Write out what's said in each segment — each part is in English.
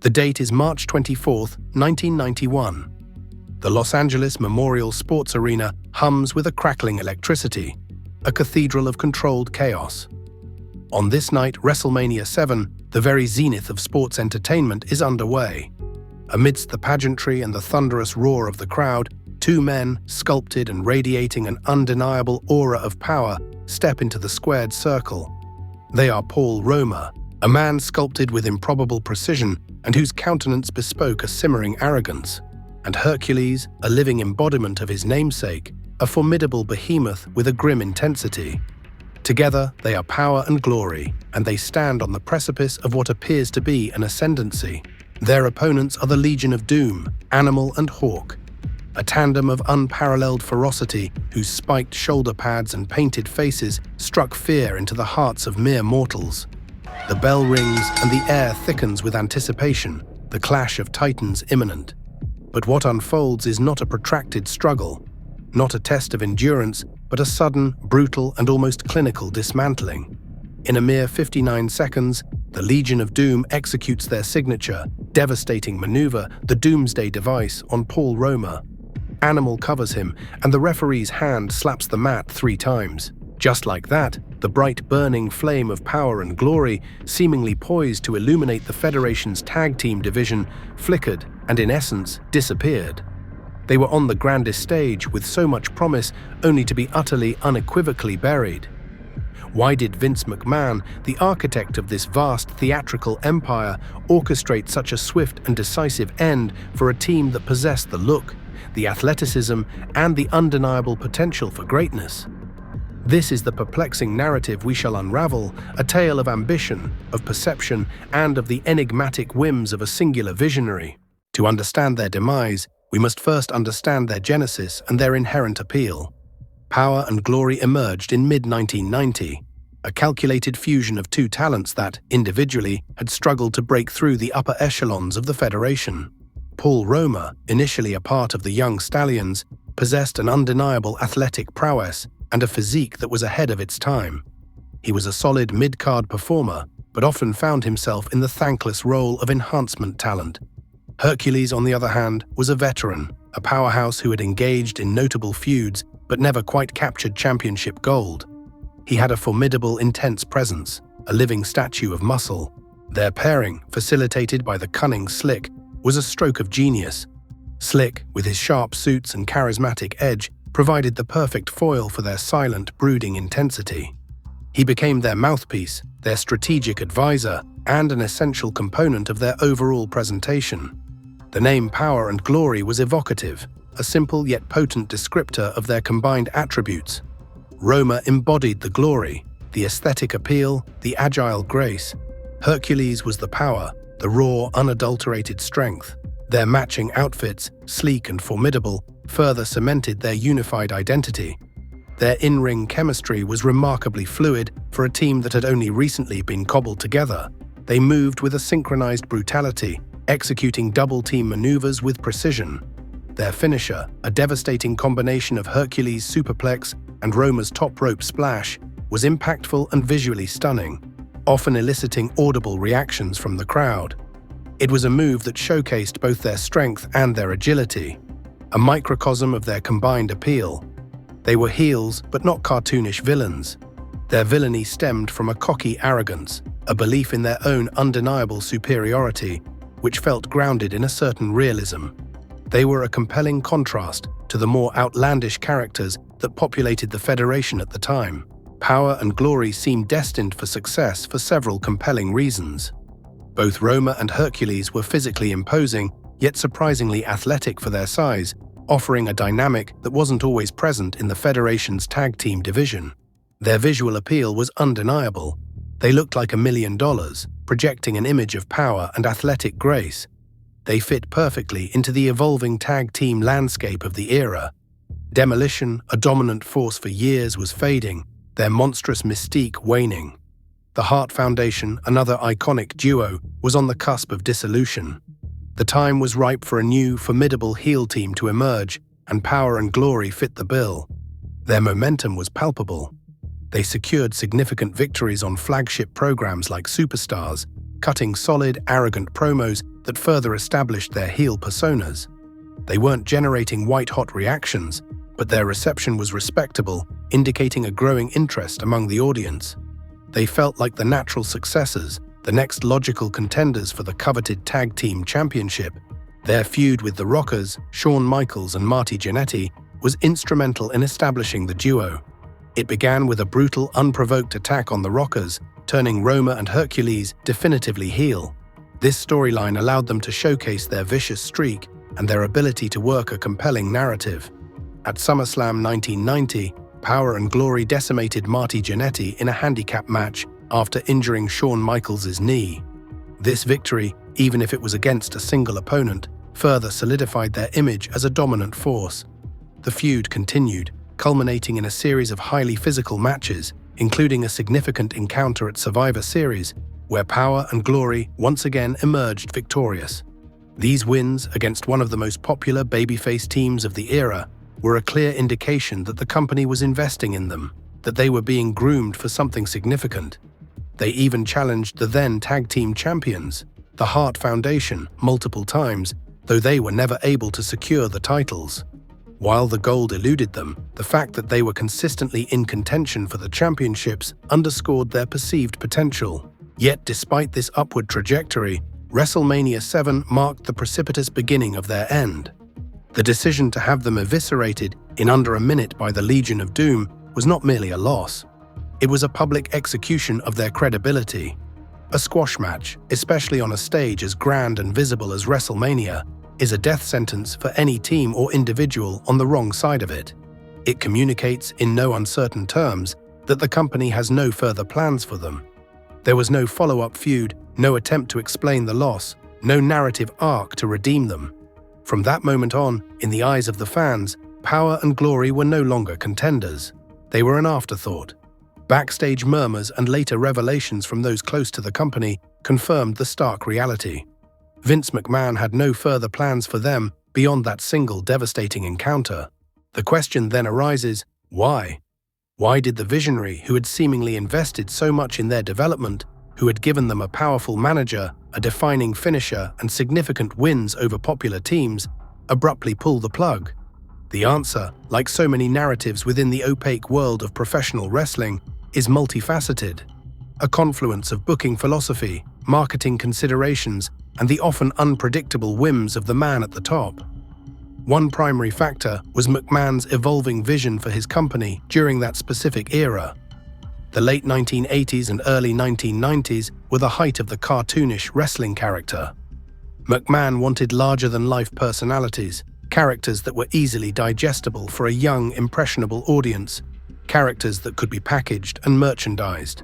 The date is March 24, 1991. The Los Angeles Memorial Sports Arena hums with a crackling electricity, a cathedral of controlled chaos. On this night, WrestleMania VII, the very zenith of sports entertainment, is underway. Amidst the pageantry and the thunderous roar of the crowd, two men, sculpted and radiating an undeniable aura of power, step into the squared circle. They are Paul Roma, a man sculpted with improbable precision and whose countenance bespoke a simmering arrogance, and Hercules, a living embodiment of his namesake, a formidable behemoth with a grim intensity. Together, they are power and glory, and they stand on the precipice of what appears to be an ascendancy. Their opponents are the Legion of Doom, Animal and Hawk, a tandem of unparalleled ferocity whose spiked shoulder pads and painted faces struck fear into the hearts of mere mortals. The bell rings and the air thickens with anticipation, the clash of titans imminent. But what unfolds is not a protracted struggle, not a test of endurance, but a sudden, brutal, and almost clinical dismantling. In a mere 59 seconds, the Legion of Doom executes their signature, devastating maneuver, the Doomsday Device, on Paul Roma. Animal covers him, and the referee's hand slaps the mat 3 times. Just like that, the bright burning flame of power and glory, seemingly poised to illuminate the Federation's tag team division, flickered and, in essence, disappeared. They were on the grandest stage with so much promise, only to be utterly, unequivocally buried. Why did Vince McMahon, the architect of this vast theatrical empire, orchestrate such a swift and decisive end for a team that possessed the look, the athleticism, and the undeniable potential for greatness? This is the perplexing narrative we shall unravel, a tale of ambition, of perception, and of the enigmatic whims of a singular visionary. To understand their demise, we must first understand their genesis and their inherent appeal. Power and Glory emerged in mid-1990, a calculated fusion of two talents that, individually, had struggled to break through the upper echelons of the Federation. Paul Roma, initially a part of the Young Stallions, possessed an undeniable athletic prowess and a physique that was ahead of its time. He was a solid mid-card performer, but often found himself in the thankless role of enhancement talent. Hercules, on the other hand, was a veteran, a powerhouse who had engaged in notable feuds but never quite captured championship gold. He had a formidable, intense presence, a living statue of muscle. Their pairing, facilitated by the cunning Slick, was a stroke of genius. Slick, with his sharp suits and charismatic edge, provided the perfect foil for their silent, brooding intensity. He became their mouthpiece, their strategic advisor, and an essential component of their overall presentation. The name Power and Glory was evocative, a simple yet potent descriptor of their combined attributes. Roma embodied the glory, the aesthetic appeal, the agile grace. Hercules was the power, the raw, unadulterated strength. Their matching outfits, sleek and formidable, further cemented their unified identity. Their in-ring chemistry was remarkably fluid for a team that had only recently been cobbled together. They moved with a synchronized brutality, executing double-team maneuvers with precision. Their finisher, a devastating combination of Hercules' superplex and Roma's top rope splash, was impactful and visually stunning, often eliciting audible reactions from the crowd. It was a move that showcased both their strength and their agility, a microcosm of their combined appeal. They were heels, but not cartoonish villains. Their villainy stemmed from a cocky arrogance, a belief in their own undeniable superiority, which felt grounded in a certain realism. They were a compelling contrast to the more outlandish characters that populated the Federation at the time. Power and Glory seemed destined for success for several compelling reasons. Both Roma and Hercules were physically imposing, yet surprisingly athletic for their size, offering a dynamic that wasn't always present in the Federation's tag team division. Their visual appeal was undeniable. They looked like $1 million, projecting an image of power and athletic grace. They fit perfectly into the evolving tag team landscape of the era. Demolition, a dominant force for years, was fading, their monstrous mystique waning. The Hart Foundation, another iconic duo, was on the cusp of dissolution. The time was ripe for a new, formidable heel team to emerge, and Power and Glory fit the bill. Their momentum was palpable. They secured significant victories on flagship programs like Superstars, cutting solid, arrogant promos that further established their heel personas. They weren't generating white-hot reactions, but their reception was respectable, indicating a growing interest among the audience. They felt like the natural successors, the next logical contenders for the coveted Tag Team Championship. Their feud with the Rockers, Shawn Michaels and Marty Jannetty, was instrumental in establishing the duo. It began with a brutal, unprovoked attack on the Rockers, turning Roma and Hercules definitively heel. This storyline allowed them to showcase their vicious streak and their ability to work a compelling narrative. At SummerSlam 1990, Power and Glory decimated Marty Jannetty in a handicap match after injuring Shawn Michaels' knee. This victory, even if it was against a single opponent, further solidified their image as a dominant force. The feud continued, culminating in a series of highly physical matches, including a significant encounter at Survivor Series, where Power and Glory once again emerged victorious. These wins against one of the most popular babyface teams of the era were a clear indication that the company was investing in them, that they were being groomed for something significant. They even challenged the then tag team champions, the Hart Foundation, multiple times, though they were never able to secure the titles. While the gold eluded them, the fact that they were consistently in contention for the championships underscored their perceived potential. Yet despite this upward trajectory, WrestleMania VII marked the precipitous beginning of their end. The decision to have them eviscerated in under a minute by the Legion of Doom was not merely a loss. It was a public execution of their credibility. A squash match, especially on a stage as grand and visible as WrestleMania, is a death sentence for any team or individual on the wrong side of it. It communicates in no uncertain terms that the company has no further plans for them. There was no follow-up feud, no attempt to explain the loss, no narrative arc to redeem them. From that moment on, in the eyes of the fans, Power and Glory were no longer contenders. They were an afterthought. Backstage murmurs and later revelations from those close to the company confirmed the stark reality. Vince McMahon had no further plans for them beyond that single devastating encounter. The question then arises, why? Why did the visionary who had seemingly invested so much in their development, who had given them a powerful manager, a defining finisher, and significant wins over popular teams, abruptly pull the plug? The answer, like so many narratives within the opaque world of professional wrestling, is multifaceted. A confluence of booking philosophy, marketing considerations, and the often unpredictable whims of the man at the top. One primary factor was McMahon's evolving vision for his company during that specific era. The late 1980s and early 1990s were the height of the cartoonish wrestling character. McMahon wanted larger-than-life personalities, characters that were easily digestible for a young, impressionable audience, characters that could be packaged and merchandised.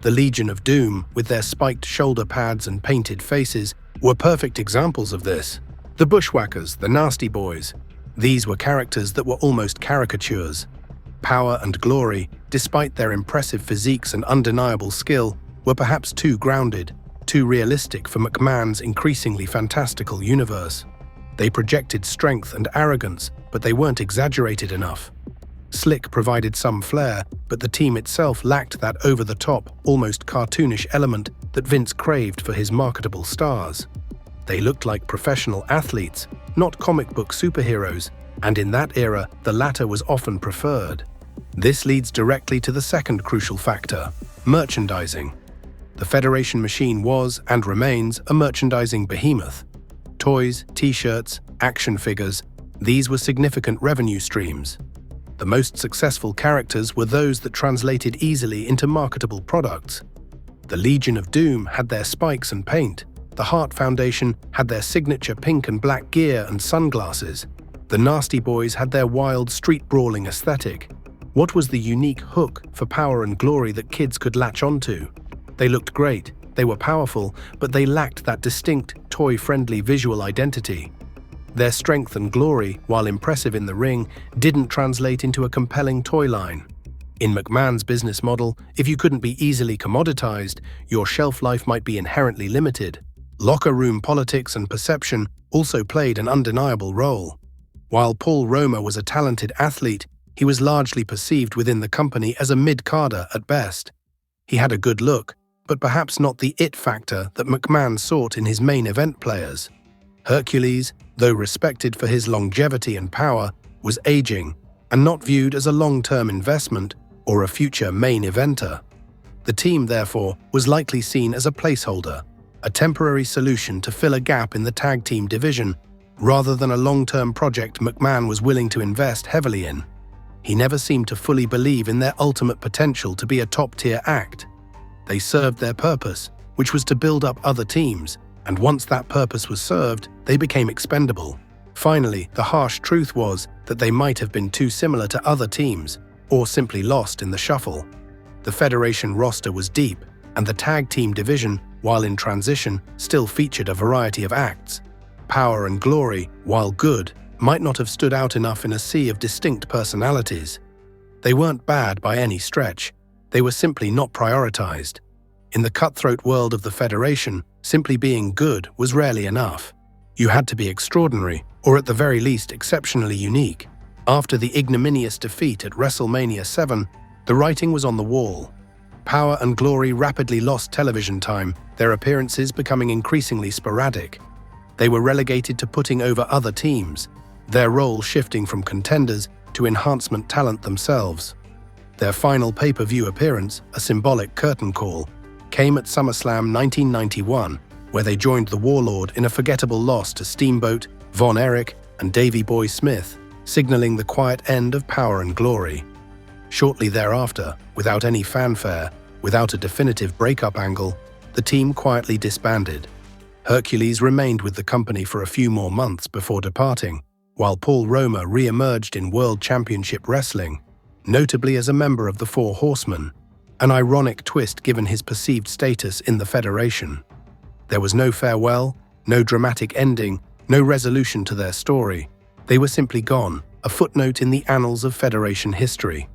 The Legion of Doom, with their spiked shoulder pads and painted faces, were perfect examples of this. The Bushwhackers, the Nasty Boys, these were characters that were almost caricatures. Power and Glory, despite their impressive physiques and undeniable skill, were perhaps too grounded, too realistic for McMahon's increasingly fantastical universe. They projected strength and arrogance, but they weren't exaggerated enough. Slick provided some flair, but the team itself lacked that over-the-top, almost cartoonish element that Vince craved for his marketable stars. They looked like professional athletes, not comic book superheroes, and in that era, the latter was often preferred. This leads directly to the second crucial factor: merchandising. The Federation machine was, and remains, a merchandising behemoth. Toys, t-shirts, action figures, these were significant revenue streams. The most successful characters were those that translated easily into marketable products. The Legion of Doom had their spikes and paint. The Hart Foundation had their signature pink and black gear and sunglasses. The Nasty Boys had their wild, street-brawling aesthetic. What was the unique hook for Power and Glory that kids could latch onto? They looked great, they were powerful, but they lacked that distinct, toy-friendly visual identity. Their strength and glory, while impressive in the ring, didn't translate into a compelling toy line. In McMahon's business model, if you couldn't be easily commoditized, your shelf life might be inherently limited. Locker room politics and perception also played an undeniable role. While Paul Roma was a talented athlete, he was largely perceived within the company as a mid-carder at best. He had a good look, but perhaps not the it factor that McMahon sought in his main event players. Hercules, though respected for his longevity and power, was aging and not viewed as a long-term investment or a future main eventer. The team, therefore, was likely seen as a placeholder, a temporary solution to fill a gap in the tag team division, rather than a long-term project McMahon was willing to invest heavily in. He never seemed to fully believe in their ultimate potential to be a top-tier act. They served their purpose, which was to build up other teams, and once that purpose was served, they became expendable. Finally, the harsh truth was that they might have been too similar to other teams, or simply lost in the shuffle. The Federation roster was deep, and the tag team division, while in transition, still featured a variety of acts. Power and Glory, while good, might not have stood out enough in a sea of distinct personalities. They weren't bad by any stretch, they were simply not prioritized. In the cutthroat world of the Federation, simply being good was rarely enough. You had to be extraordinary, or at the very least exceptionally unique. After the ignominious defeat at WrestleMania VII, the writing was on the wall. Power and Glory rapidly lost television time, their appearances becoming increasingly sporadic. They were relegated to putting over other teams, their role shifting from contenders to enhancement talent themselves. Their final pay-per-view appearance, a symbolic curtain call, came at SummerSlam 1991, where they joined the Warlord in a forgettable loss to Steamboat, Von Erich, and Davey Boy Smith, signaling the quiet end of Power and Glory. Shortly thereafter, without any fanfare, without a definitive breakup angle, the team quietly disbanded. Hercules remained with the company for a few more months before departing, while Paul Roma re-emerged in World Championship Wrestling, notably as a member of the Four Horsemen, an ironic twist given his perceived status in the Federation. There was no farewell, no dramatic ending, no resolution to their story. They were simply gone, a footnote in the annals of Federation history.